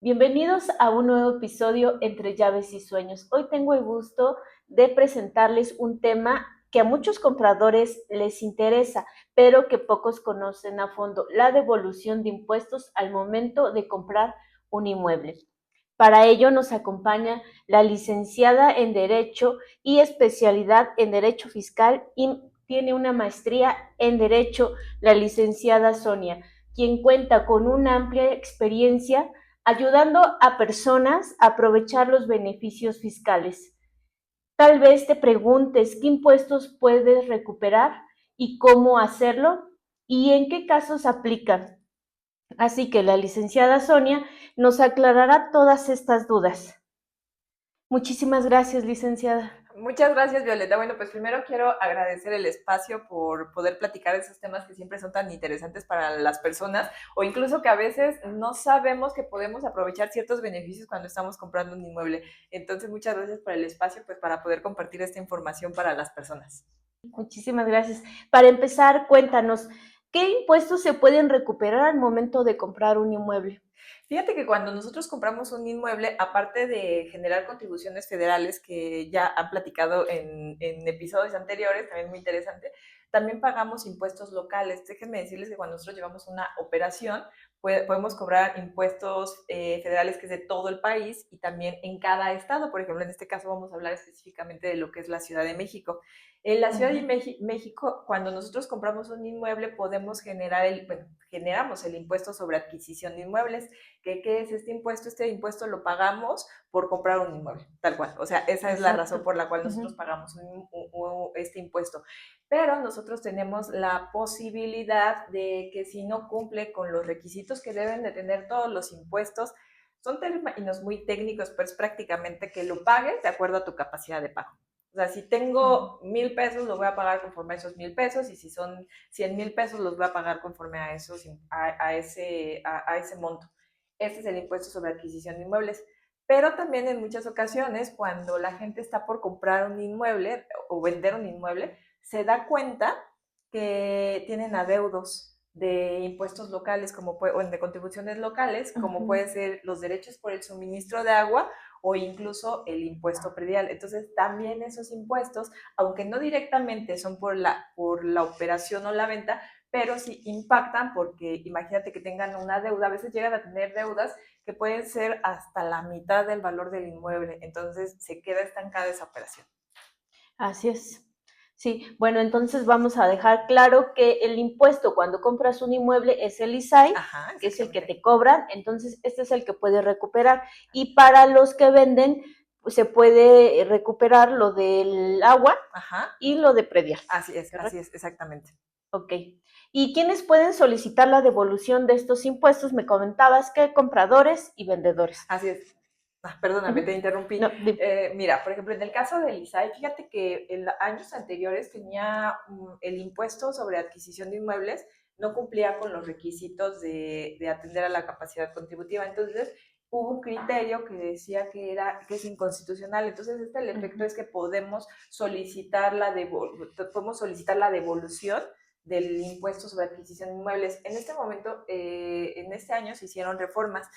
Bienvenidos a un nuevo episodio entre llaves y sueños. Hoy tengo el gusto de presentarles un tema que a muchos compradores les interesa, pero que pocos conocen a fondo: la devolución de impuestos al momento de comprar un inmueble. Para ello nos acompaña la licenciada en Derecho y especialidad en Derecho Fiscal, y tiene una maestría en Derecho, la licenciada Sonia, quien cuenta con una amplia experiencia ayudando a personas a aprovechar los beneficios fiscales. Tal vez te preguntes qué impuestos puedes recuperar y cómo hacerlo y en qué casos aplican. Así que la licenciada Sonia nos aclarará todas estas dudas. Muchísimas gracias, licenciada. Muchas gracias, Violeta. Bueno, pues primero quiero agradecer el espacio por poder platicar de esos temas que siempre son tan interesantes para las personas, o incluso que a veces no sabemos que podemos aprovechar ciertos beneficios cuando estamos comprando un inmueble. Entonces, muchas gracias por el espacio, pues para poder compartir esta información para las personas. Muchísimas gracias. Para empezar, cuéntanos, ¿qué impuestos se pueden recuperar al momento de comprar un inmueble? Fíjate que cuando nosotros compramos un inmueble, aparte de generar contribuciones federales que ya han platicado en episodios anteriores, también muy interesante, también pagamos impuestos locales. Déjenme decirles que cuando nosotros llevamos una operación, podemos cobrar impuestos federales que es de todo el país y también en cada estado. Por ejemplo, en este caso vamos a hablar específicamente de lo que es la Ciudad de México. En la Ciudad de México, cuando nosotros compramos un inmueble, podemos generamos el impuesto sobre adquisición de inmuebles. ¿Qué es este impuesto? Este impuesto lo pagamos por comprar un inmueble, tal cual. O sea, esa es la razón Exacto. por la cual nosotros pagamos este impuesto. Pero nosotros tenemos la posibilidad de que si no cumple con los requisitos que deben de tener todos los impuestos, son términos muy técnicos, pero es prácticamente que lo pagues de acuerdo a tu capacidad de pago. O sea, si tengo 1,000 pesos, lo voy a pagar conforme a esos 1,000 pesos, y si son 100,000 pesos, los voy a pagar conforme a, ese monto. Este es el impuesto sobre adquisición de inmuebles. Pero también en muchas ocasiones, cuando la gente está por comprar un inmueble o vender un inmueble, se da cuenta que tienen adeudos de impuestos locales o de contribuciones locales, como puede ser los derechos por el suministro de agua o incluso el impuesto predial. Entonces, también esos impuestos, aunque no directamente son por la operación o la venta, pero sí impactan, porque imagínate que tengan una deuda, a veces llegan a tener deudas que pueden ser hasta la mitad del valor del inmueble, entonces se queda estancada esa operación. Así es. Sí, bueno, entonces vamos a dejar claro que el impuesto cuando compras un inmueble es el ISAI, Ajá, que es el que te exactamente. cobran, entonces este es el que puedes recuperar. Y para los que venden, pues, se puede recuperar lo del agua Ajá, y lo de predial, así ¿correcto? es, exactamente. Ok. ¿Y quiénes pueden solicitar la devolución de estos impuestos? Me comentabas que compradores y vendedores. Así es. Perdóname, te interrumpí. No, Mira, por ejemplo, en el caso del ISAI, fíjate que en años anteriores tenía el impuesto sobre adquisición de inmuebles, no cumplía con los requisitos de atender a la capacidad contributiva. Entonces, hubo un criterio que decía que es inconstitucional. Entonces, el efecto es que podemos solicitar la devolución del impuesto sobre adquisición de inmuebles. En este momento, en este año se hicieron reformas.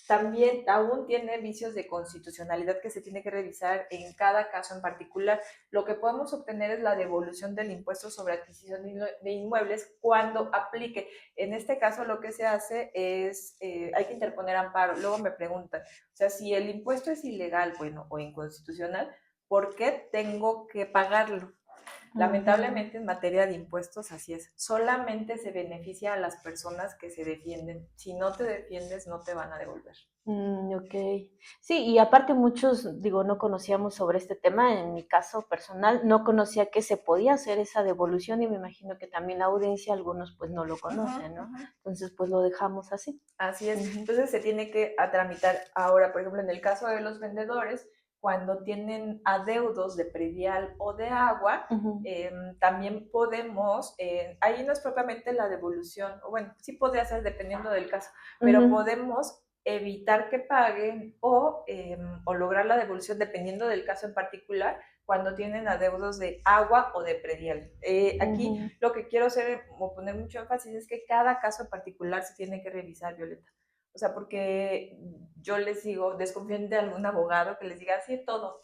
También aún tiene vicios de constitucionalidad que se tiene que revisar en cada caso en particular. Lo que podemos obtener es la devolución del impuesto sobre adquisición de inmuebles cuando aplique. En este caso lo que se hace es, hay que interponer amparo. Luego me preguntan, o sea, si el impuesto es ilegal, bueno, o inconstitucional, ¿por qué tengo que pagarlo? Lamentablemente, en materia de impuestos, así es. Solamente se beneficia a las personas que se defienden. Si no te defiendes, no te van a devolver. Ok. Sí, y aparte muchos, digo, no conocíamos sobre este tema. En mi caso personal, no conocía que se podía hacer esa devolución, y me imagino que también la audiencia, algunos pues no lo conocen, ¿no? Entonces pues lo dejamos así. Así es. Ujú. Entonces se tiene que tramitar ahora, por ejemplo, en el caso de los vendedores, cuando tienen adeudos de predial o de agua, Ujú. también podemos, ahí no es propiamente la devolución, o bueno, sí podría ser dependiendo del caso, pero Ujú. podemos evitar que paguen o lograr la devolución dependiendo del caso en particular cuando tienen adeudos de agua o de predial. Aquí Ujú. lo que quiero hacer o poner mucho énfasis es que cada caso en particular se tiene que revisar, Violeta. O sea, porque yo les digo, desconfíen de algún abogado que les diga, sí, todo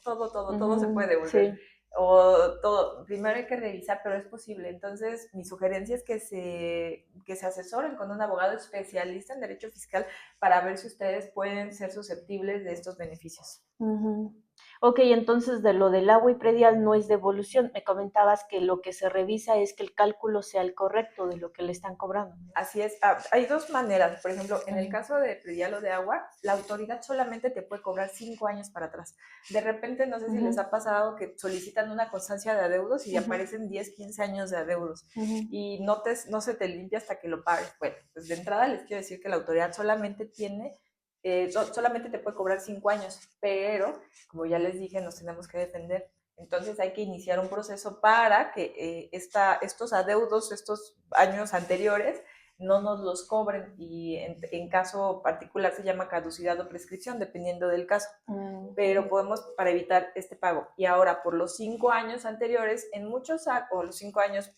se puede devolver. Sí. O todo, primero hay que revisar, pero es posible. Entonces, mi sugerencia es que se asesoren con un abogado especialista en derecho fiscal para ver si ustedes pueden ser susceptibles de estos beneficios. Ujú. Ok, entonces de lo del agua y predial no es devolución. Me comentabas que lo que se revisa es que el cálculo sea el correcto de lo que le están cobrando, ¿no? Así es, hay dos maneras. Por ejemplo, en el Ujú. caso de predial o de agua, la autoridad solamente te puede cobrar 5 años para atrás. De repente, no sé si les Ujú. ha pasado que solicitan una constancia de adeudos y Ujú. aparecen 10, 15 años de adeudos Ujú. y no se te limpia hasta que lo pagues. Bueno, pues de entrada les quiero decir que la autoridad solamente solamente te puede cobrar 5 años, pero como ya les dije, nos tenemos que defender. Entonces hay que iniciar un proceso para que estos adeudos, estos años anteriores, no nos los cobren y en caso particular se llama caducidad o prescripción, dependiendo del caso. Pero podemos para evitar este pago. Y ahora, por los 5 años anteriores, en muchos, o los 5 años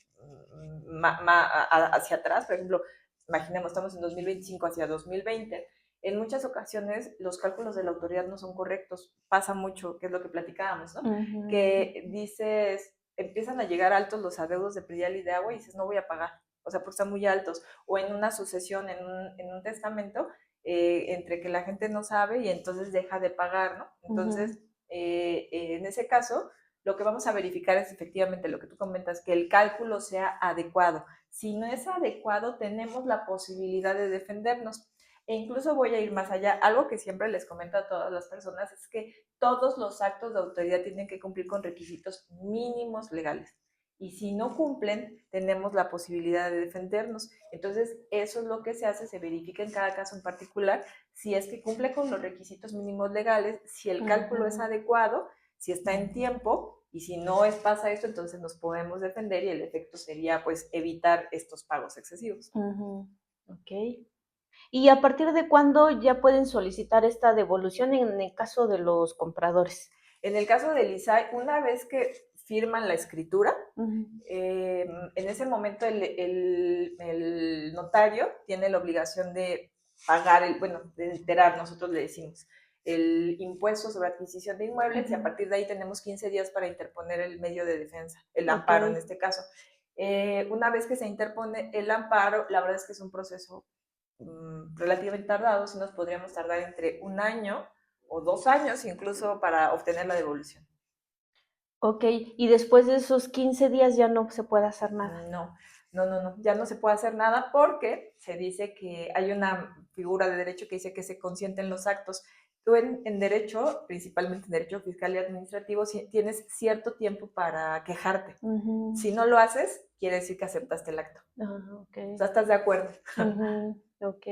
hacia atrás, por ejemplo, imaginemos, estamos en 2025 hacia 2020, en muchas ocasiones los cálculos de la autoridad no son correctos. Pasa mucho, que es lo que platicábamos, ¿no? Ujú. Que dices, empiezan a llegar altos los adeudos de predial y de agua y dices, no voy a pagar, o sea, porque están muy altos. O en una sucesión, en un testamento, entre que la gente no sabe y entonces deja de pagar, ¿no? Entonces, Ujú. en ese caso, lo que vamos a verificar es efectivamente lo que tú comentas, que el cálculo sea adecuado. Si no es adecuado, tenemos la posibilidad de defendernos. E incluso voy a ir más allá. Algo que siempre les comento a todas las personas es que todos los actos de autoridad tienen que cumplir con requisitos mínimos legales. Y si no cumplen, tenemos la posibilidad de defendernos. Entonces, eso es lo que se hace, se verifica en cada caso en particular si es que cumple con los requisitos mínimos legales, si el cálculo es Ujú. adecuado, si está en tiempo, y si no pasa esto, entonces nos podemos defender y el efecto sería pues evitar estos pagos excesivos. Ujú. Ok. ¿Y a partir de cuándo ya pueden solicitar esta devolución en el caso de los compradores? En el caso del ISAI, una vez que firman la escritura, Ujú. en ese momento el notario tiene la obligación de pagar, bueno, de enterar, nosotros le decimos, el impuesto sobre adquisición de inmuebles y a Ujú. partir de ahí tenemos 15 días para interponer el medio de defensa, el Ok. amparo en este caso. Una vez que se interpone el amparo, la verdad es que es un proceso relativamente tardado, si nos podríamos tardar entre 1 año o 2 años incluso para obtener la devolución. Ok, y después de esos 15 días ya no se puede hacer nada. No, no, ya no se puede hacer nada porque se dice que hay una figura de derecho que dice que se consienten los actos. Tú en derecho, principalmente en derecho fiscal y administrativo, tienes cierto tiempo para quejarte. Ujú. Si no lo haces, quiere decir que aceptaste el acto. Ah, ok. O sea, estás de acuerdo. Ujú. Ok.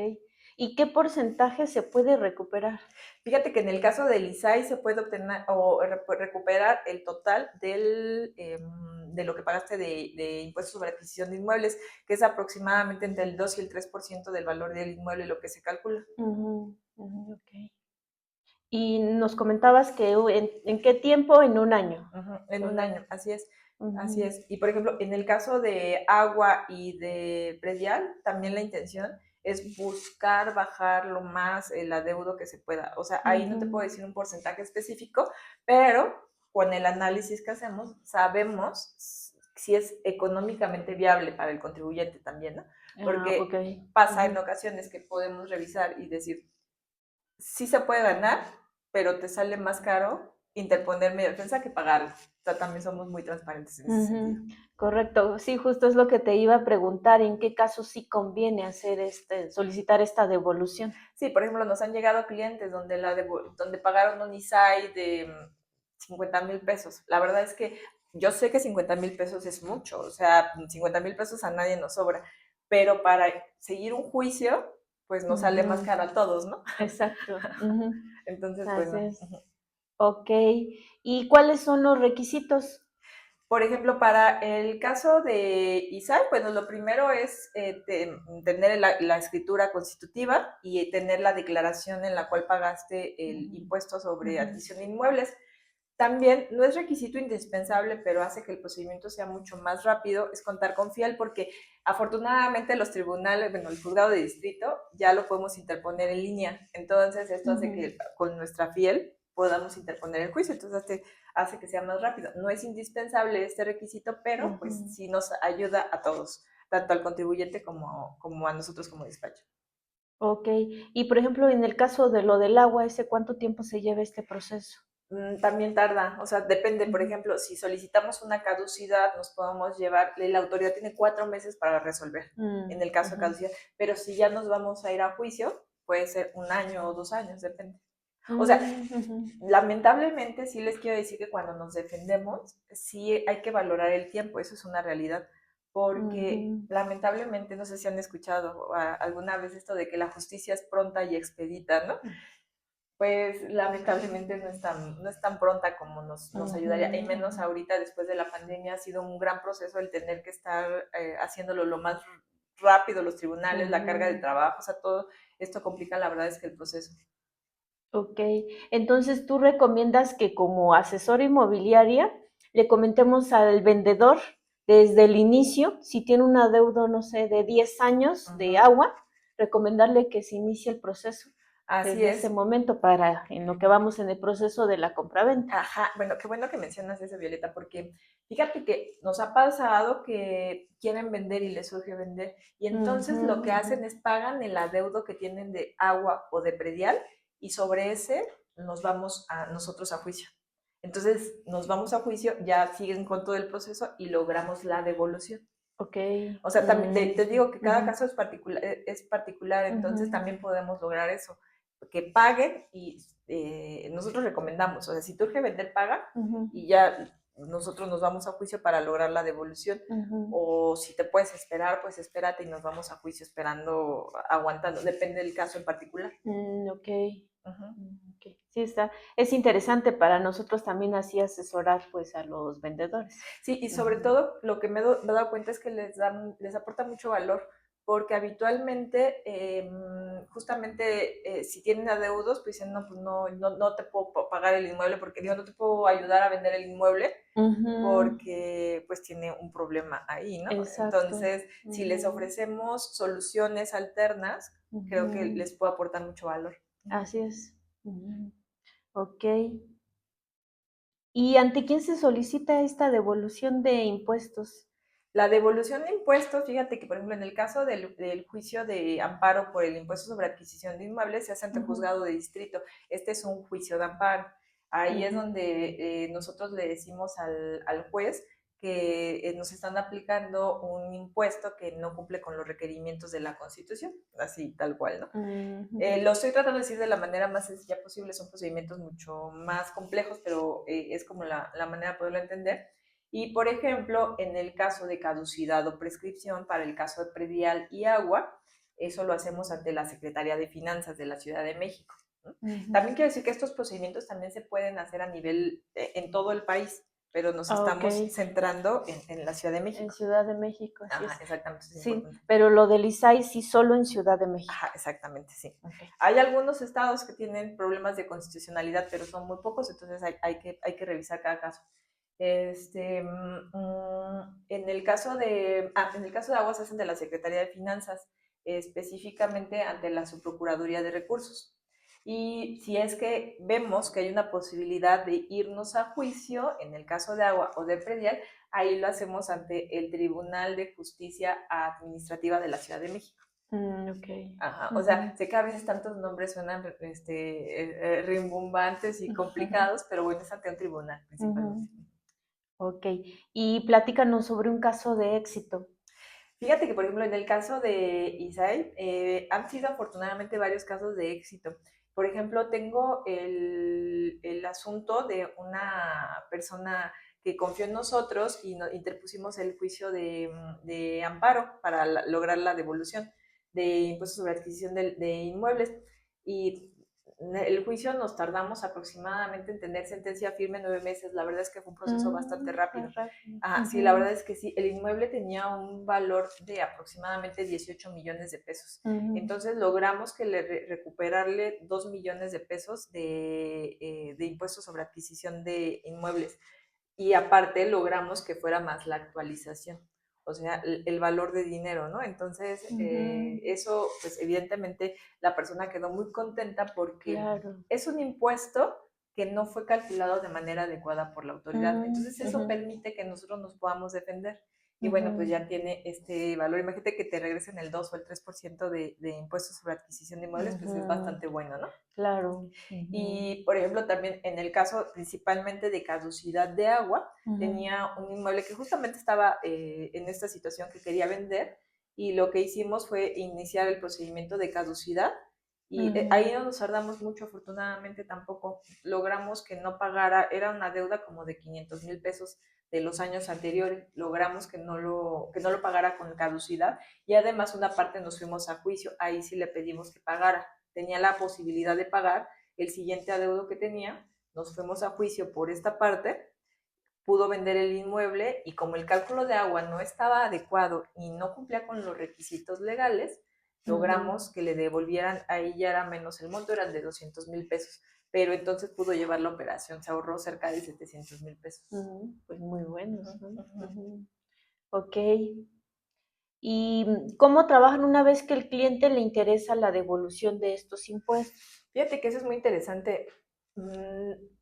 ¿Y qué porcentaje se puede recuperar? Fíjate que en el caso del ISAI se puede obtener o recuperar el total de lo que pagaste de impuestos sobre adquisición de inmuebles, que es aproximadamente entre el 2 y el 3% del valor del inmueble, lo que se calcula. Ujú. Ujú. Ok. Y nos comentabas que en qué tiempo, en un año. En un año, así es. Así Ujú. es. Y por ejemplo, en el caso de agua y de predial, también la intención es buscar bajar lo más el adeudo que se pueda. O sea, ahí no te puedo Ujú. decir un porcentaje específico, pero con el análisis que hacemos, sabemos si es económicamente viable para el contribuyente también, ¿no? Ah, ok. Porque pasa en Ujú. ocasiones que podemos revisar y decir, sí se puede ganar, pero te sale más caro interponer media defensa que pagarlo. O sea, también somos muy transparentes en ese sentido. Ujú. Correcto. Sí, justo es lo que te iba a preguntar, ¿en qué caso sí conviene hacer solicitar esta devolución? Sí, por ejemplo, nos han llegado clientes donde, donde pagaron un ISAI de 50,000 pesos. La verdad es que yo sé que 50,000 pesos es mucho, o sea, 50,000 pesos a nadie nos sobra, pero para seguir un juicio, pues nos sale más Ujú. caro a todos, ¿no? Exacto. Ujú. Entonces, pues Así no. es. Ok. ¿Y cuáles son los requisitos? Por ejemplo, para el caso de ISAI, bueno, lo primero es tener la escritura constitutiva y tener la declaración en la cual pagaste el Ujú. impuesto sobre Ujú. adquisición de inmuebles. También no es requisito indispensable, pero hace que el procedimiento sea mucho más rápido, es contar con fiel, porque afortunadamente los tribunales, bueno, el juzgado de distrito ya lo podemos interponer en línea. Entonces, esto hace que con nuestra fiel podamos interponer el juicio. Entonces, hace que sea más rápido. No es indispensable este requisito, pero pues sí nos ayuda a todos, tanto al contribuyente como a nosotros como despacho. Ok, y por ejemplo, en el caso de lo del agua, ¿ese cuánto tiempo se lleva este proceso? También tarda, o sea, depende, por ejemplo, si solicitamos una caducidad, nos podemos llevar, la autoridad tiene 4 meses para resolver, en el caso de caducidad, pero si ya nos vamos a ir a juicio, puede ser 1 año o 2 años, depende. O sea, lamentablemente sí les quiero decir que cuando nos defendemos, sí hay que valorar el tiempo, eso es una realidad, porque lamentablemente, no sé si han escuchado alguna vez esto de que la justicia es pronta y expedita, ¿no? Pues lamentablemente no es tan pronta como nos ayudaría, y menos ahorita después de la pandemia ha sido un gran proceso el tener que estar haciéndolo lo más rápido, los tribunales, la carga de trabajo, o sea, todo esto complica, la verdad es que el proceso. Ok, entonces tú recomiendas que como asesora inmobiliaria le comentemos al vendedor desde el inicio, si tiene un adeudo, no sé, de 10 años de agua, recomendarle que se inicie el proceso Así desde ese es. momento para en lo que vamos en el proceso de la compraventa. Ajá, bueno, qué bueno que mencionas eso, Violeta, porque fíjate que nos ha pasado que quieren vender y les surge vender, y entonces lo que hacen es pagan el adeudo que tienen de agua o de predial, y sobre ese nos vamos a nosotros a juicio. Entonces nos vamos a juicio, ya siguen con todo el proceso y logramos la devolución. Ok. O sea, también te digo que cada caso es particular, entonces también podemos lograr eso, que paguen y nosotros recomendamos, o sea, si te urge vender, paga y ya nosotros nos vamos a juicio para lograr la devolución. O si te puedes esperar, pues espérate y nos vamos a juicio esperando, aguantando, depende del caso en particular. Ok. Ok. Sí, es interesante para nosotros también así asesorar pues a los vendedores. Sí, y sobre todo lo que me he dado cuenta es que les aporta mucho valor, porque habitualmente, justamente, si tienen adeudos, pues dicen, no, pues no te puedo pagar el inmueble, porque digo, no te puedo ayudar a vender el inmueble, porque pues tiene un problema ahí, ¿no? Exacto. Entonces, si les ofrecemos soluciones alternas, creo que les puede aportar mucho valor. Así es. Ok. ¿Y ante quién se solicita esta devolución de impuestos? La devolución de impuestos, fíjate que, por ejemplo, en el caso del juicio de amparo por el impuesto sobre adquisición de inmuebles, se hace ante juzgado de distrito. Este es un juicio de amparo. Ahí es donde nosotros le decimos al juez que nos están aplicando un impuesto que no cumple con los requerimientos de la Constitución, así tal cual, ¿no? Lo estoy tratando de decir de la manera más sencilla posible, son procedimientos mucho más complejos, pero es como la manera de poderlo entender. Y, por ejemplo, en el caso de caducidad o prescripción, para el caso de predial y agua, eso lo hacemos ante la Secretaría de Finanzas de la Ciudad de México. También quiero decir que estos procedimientos también se pueden hacer a nivel, en todo el país, pero nos estamos centrando en la Ciudad de México. En Ciudad de México, así Ajá, es. exactamente. Sí, pero lo del ISAI sí solo en Ciudad de México. Ajá, exactamente, sí. Hay algunos estados que tienen problemas de constitucionalidad, pero son muy pocos, entonces hay que revisar cada caso. En el caso de agua se hacen de la Secretaría de Finanzas, específicamente ante la Subprocuraduría de Recursos. Y si es que vemos que hay una posibilidad de irnos a juicio, en el caso de agua o de predial, ahí lo hacemos ante el Tribunal de Justicia Administrativa de la Ciudad de México. Okay. Ajá, o sea, sé que a veces tantos nombres suenan rimbombantes y complicados, pero bueno, es ante un tribunal principalmente. Ok, y platícanos sobre un caso de éxito. Fíjate que, por ejemplo, en el caso de Isai, han sido afortunadamente varios casos de éxito. Por ejemplo, tengo el asunto de una persona que confió en nosotros y interpusimos el juicio de amparo para lograr la devolución de impuestos sobre adquisición de inmuebles. Y El juicio nos tardamos aproximadamente en tener sentencia firme 9 meses. La verdad es que fue un proceso bastante rápido. Sí, la verdad es que sí. El inmueble tenía un valor de aproximadamente 18 millones de pesos. Entonces logramos que recuperarle 2 millones de pesos de impuestos sobre adquisición de inmuebles. Y aparte logramos que fuera más la actualización, o sea, el valor de dinero, ¿no? Entonces, eso, pues evidentemente la persona quedó muy contenta porque es un impuesto que no fue calculado de manera adecuada por la autoridad. Entonces, eso permite que nosotros nos podamos defender. Y bueno, pues ya tiene este valor. Imagínate que te regresen el 2 o el 3% de impuestos sobre adquisición de inmuebles, pues es bastante bueno, ¿no? Claro. Y, por ejemplo, también en el caso principalmente de caducidad de agua, tenía un inmueble que justamente estaba en esta situación que quería vender, y lo que hicimos fue iniciar el procedimiento de caducidad. Y ahí no nos tardamos mucho, afortunadamente tampoco logramos que no pagara, era una deuda como de 500,000 pesos de los años anteriores, logramos que no lo pagara con caducidad, y además una parte nos fuimos a juicio, ahí sí le pedimos que pagara, tenía la posibilidad de pagar el siguiente adeudo que tenía, nos fuimos a juicio por esta parte, pudo vender el inmueble, y como el cálculo de agua no estaba adecuado y no cumplía con los requisitos legales, logramos que le devolvieran, ahí ya era menos el monto, eran de 200,000 pesos, pero entonces pudo llevar la operación, se ahorró cerca de 700,000 pesos. Pues muy buenos, ¿no? Ok. ¿Y cómo trabajan una vez que el cliente le interesa la devolución de estos impuestos? Fíjate que eso es muy interesante.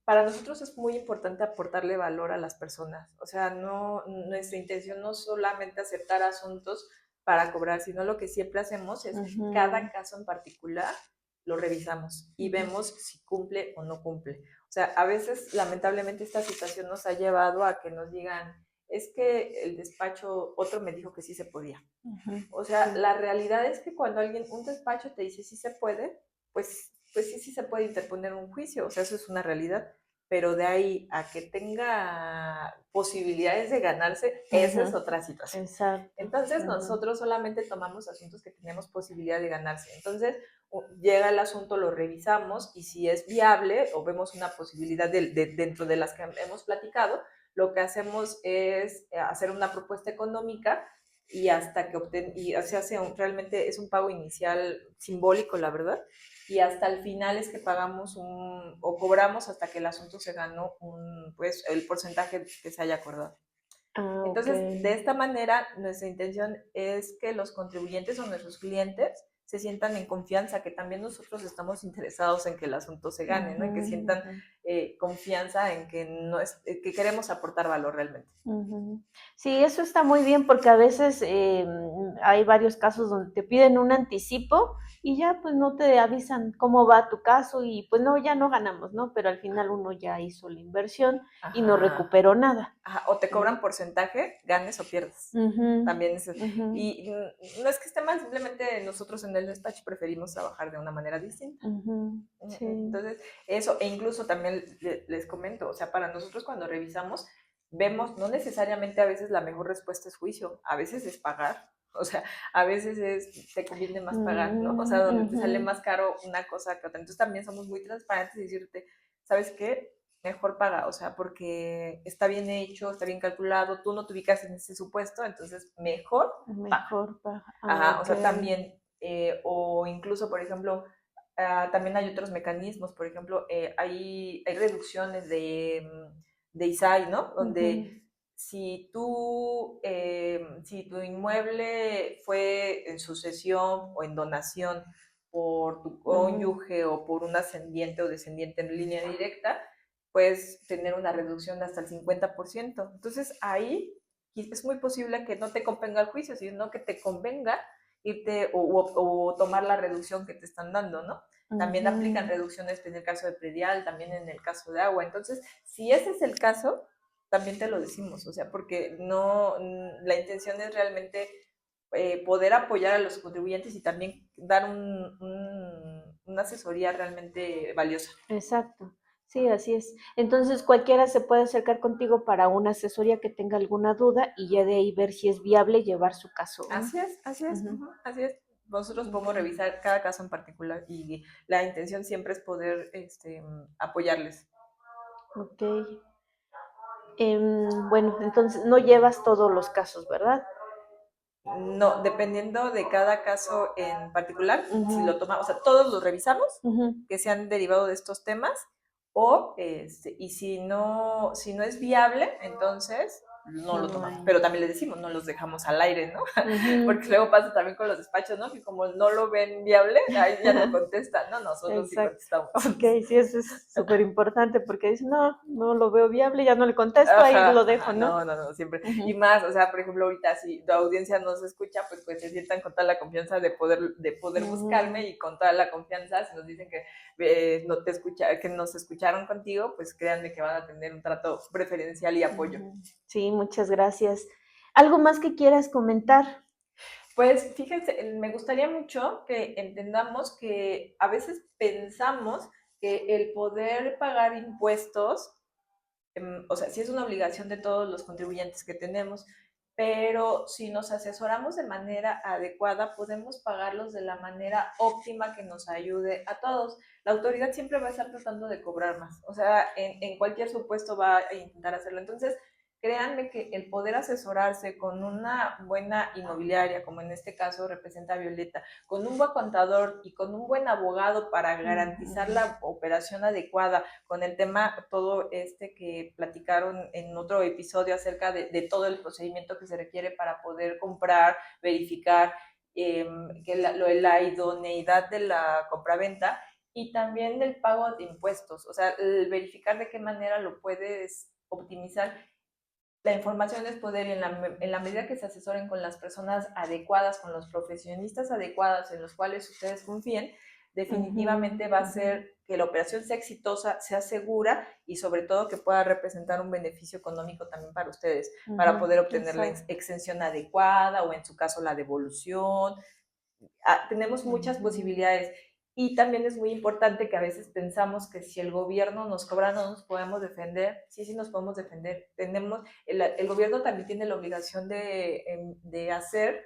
Para nosotros es muy importante aportarle valor a las personas. O sea, nuestra intención no solamente aceptar asuntos para cobrar, sino lo que siempre hacemos es cada caso en particular lo revisamos y vemos si cumple o no cumple. O sea, a veces lamentablemente esta situación nos ha llevado a que nos digan, es que el despacho, otro me dijo que sí se podía. O sea, la realidad es que cuando un despacho te dice sí se puede, pues sí se puede interponer un juicio, o sea, eso es una realidad, pero de ahí a que tenga posibilidades de ganarse, esa es otra situación. Exacto. Entonces, nosotros solamente tomamos asuntos que tenemos posibilidad de ganarse. Entonces, llega el asunto, lo revisamos, y si es viable o vemos una posibilidad dentro de las que hemos platicado, lo que hacemos es hacer una propuesta económica, y hasta que se hace realmente es un pago inicial simbólico, la verdad, y hasta el final es que pagamos o cobramos hasta que el asunto se ganó pues el porcentaje que se haya acordado. Entonces, de esta manera, nuestra intención es que los contribuyentes o nuestros clientes se sientan en confianza, que también nosotros estamos interesados en que el asunto se gane, ¿no? Y que sientan confianza en que queremos aportar valor realmente. Sí, eso está muy bien, porque a veces hay varios casos donde te piden un anticipo y ya pues no te avisan cómo va tu caso, y pues no, ya no ganamos, ¿no? Pero al final uno ya hizo la inversión y no recuperó nada. O te cobran porcentaje, ganes o pierdas. También es y no es que esté mal, simplemente nosotros en el despacho preferimos trabajar de una manera distinta. Sí. Entonces, eso, e incluso también les comento, o sea, para nosotros cuando revisamos, vemos, no necesariamente a veces la mejor respuesta es juicio, a veces es pagar. O sea, a veces te conviene más pagar, ¿no? O sea, donde te sale más caro una cosa que otra. Entonces también somos muy transparentes y decirte, ¿sabes qué? Mejor paga, o sea, porque está bien hecho, está bien calculado, tú no te ubicas en ese supuesto, entonces mejor paga. O sea, también, o incluso, por ejemplo, también hay otros mecanismos, por ejemplo, hay reducciones de ISAI, ¿no? Donde si tu inmueble fue en sucesión o en donación por tu cónyuge o por un ascendiente o descendiente en línea directa, puedes tener una reducción de hasta el 50%. Entonces ahí es muy posible que no te convenga el juicio, sino que te convenga irte o tomar la reducción que te están dando, ¿no? También aplican reducciones en el caso de predial, también en el caso de agua. Entonces, si ese es el caso, también te lo decimos, o sea, porque la intención es realmente poder apoyar a los contribuyentes y también dar una asesoría realmente valiosa. Exacto. Sí, así es. Entonces cualquiera se puede acercar contigo para una asesoría que tenga alguna duda, y ya de ahí ver si es viable llevar su caso. Así es, así es. nosotros podemos revisar cada caso en particular y la intención siempre es poder apoyarles. Ok. Bueno, entonces no llevas todos los casos, ¿verdad? No, dependiendo de cada caso en particular, si Ujú, lo tomamos, o sea, todos los revisamos ujú. que se han derivado de estos temas, o y si no es viable, entonces no lo No tomamos. hay. Pero también le decimos, no los dejamos al aire, ¿no? Ujú. Porque luego pasa también con los despachos, ¿no? Que como no lo ven viable, ahí ya no contestan. No, nosotros sí Exacto. contestamos. Ok, sí, eso es súper importante porque dicen, no, no lo veo viable, ya no le contesto, ahí Ajá, lo dejo, ajá, ¿no? no, siempre. Y Ujú, más, o sea, por ejemplo, ahorita si tu audiencia no se escucha, pues se sientan con toda la confianza de poder ujú, buscarme y con toda la confianza, si nos dicen que no te escucha, que nos escucharon contigo, pues créanme que van a tener un trato preferencial y apoyo. ujú. Sí, muchas gracias. ¿Algo más que quieras comentar? Pues fíjense, me gustaría mucho que entendamos que a veces pensamos que el poder pagar impuestos, o sea, sí es una obligación de todos los contribuyentes que tenemos, pero si nos asesoramos de manera adecuada, podemos pagarlos de la manera óptima que nos ayude a todos. La autoridad siempre va a estar tratando de cobrar más, o sea, en cualquier supuesto va a intentar hacerlo. Entonces, créanme que el poder asesorarse con una buena inmobiliaria, como en este caso representa Violeta, con un buen contador y con un buen abogado para garantizar Ujú, la operación adecuada, con el tema todo que platicaron en otro episodio acerca de todo el procedimiento que se requiere para poder comprar, verificar que la idoneidad de la compraventa y también del pago de impuestos, o sea, el verificar de qué manera lo puedes optimizar. La información es poder y en la medida que se asesoren con las personas adecuadas, con los profesionistas adecuados en los cuales ustedes confíen, ujú, definitivamente va a ujú, ser que la operación sea exitosa, sea segura y sobre todo que pueda representar un beneficio económico también para ustedes, para ujú. poder obtener la Exacto. exención adecuada o en su caso la devolución. Tenemos muchas Ujú, posibilidades. Y también es muy importante que a veces pensamos que si el gobierno nos cobra no nos podemos defender. Sí, sí nos podemos defender. El gobierno también tiene la obligación de hacer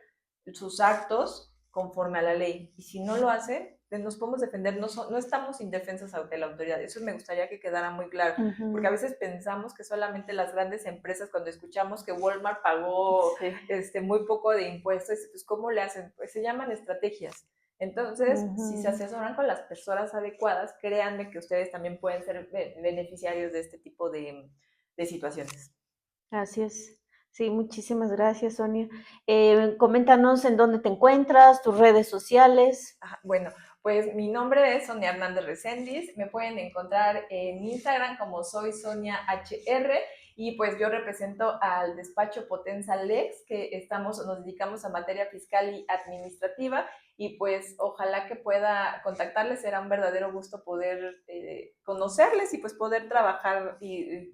sus actos conforme a la ley. Y si no lo hace, nos podemos defender. No estamos indefensos ante la autoridad. Eso me gustaría que quedara muy claro. Porque a ujú. veces pensamos que solamente las grandes empresas, cuando escuchamos que Walmart pagó Sí. muy poco de impuestos, pues ¿cómo le hacen? Pues se llaman estrategias. Entonces, si se Ujú. asesoran con las personas adecuadas, créanme que ustedes también pueden ser beneficiarios de este tipo de situaciones. Así es. Sí, muchísimas gracias, Sonia. Coméntanos en dónde te encuentras, tus redes sociales. Ajá, bueno, pues mi nombre es Sonia Hernández Recendis. Me pueden encontrar en Instagram como soy Sonia HR y pues yo represento al despacho Potenza Lex, que nos dedicamos a materia fiscal y administrativa y pues ojalá que pueda contactarles. Será un verdadero gusto poder conocerles y pues poder trabajar y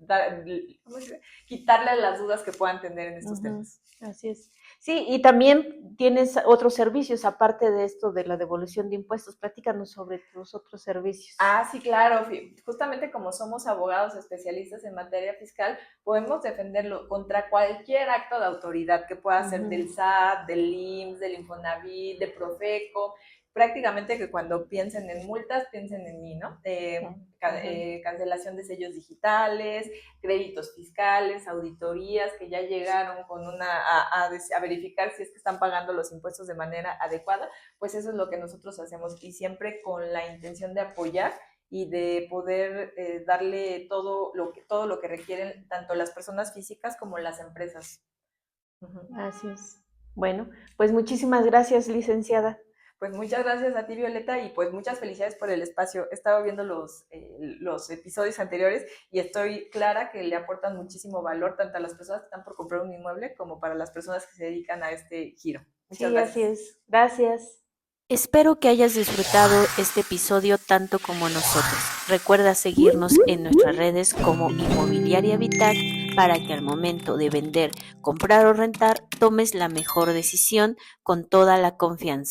¿cómo se dice? Quitarles las dudas que puedan tener en estos Ujú, temas. así es. Sí, y también tienes otros servicios aparte de esto de la devolución de impuestos. Platícanos sobre tus otros servicios. Ah, sí, claro. Justamente como somos abogados especialistas en materia fiscal, podemos defenderlo contra cualquier acto de autoridad que pueda ser Ujú, del SAT, del IMSS, del Infonavit, de Profeco. Prácticamente que cuando piensen en multas, piensen en mí, ¿no? ujú, Cancelación de sellos digitales, créditos fiscales, auditorías que ya llegaron con a verificar si es que están pagando los impuestos de manera adecuada, pues eso es lo que nosotros hacemos y siempre con la intención de apoyar y de poder darle todo lo que requieren tanto las personas físicas como las empresas. Uh-huh. así es. Bueno, pues muchísimas gracias, licenciada. Pues muchas gracias a ti, Violeta, y pues muchas felicidades por el espacio. He estado viendo los episodios anteriores y estoy clara que le aportan muchísimo valor tanto a las personas que están por comprar un inmueble como para las personas que se dedican a este giro. Muchas Sí, así gracias. es. Gracias. Espero que hayas disfrutado este episodio tanto como nosotros. Recuerda seguirnos en nuestras redes como Inmobiliaria Vitac para que al momento de vender, comprar o rentar tomes la mejor decisión con toda la confianza.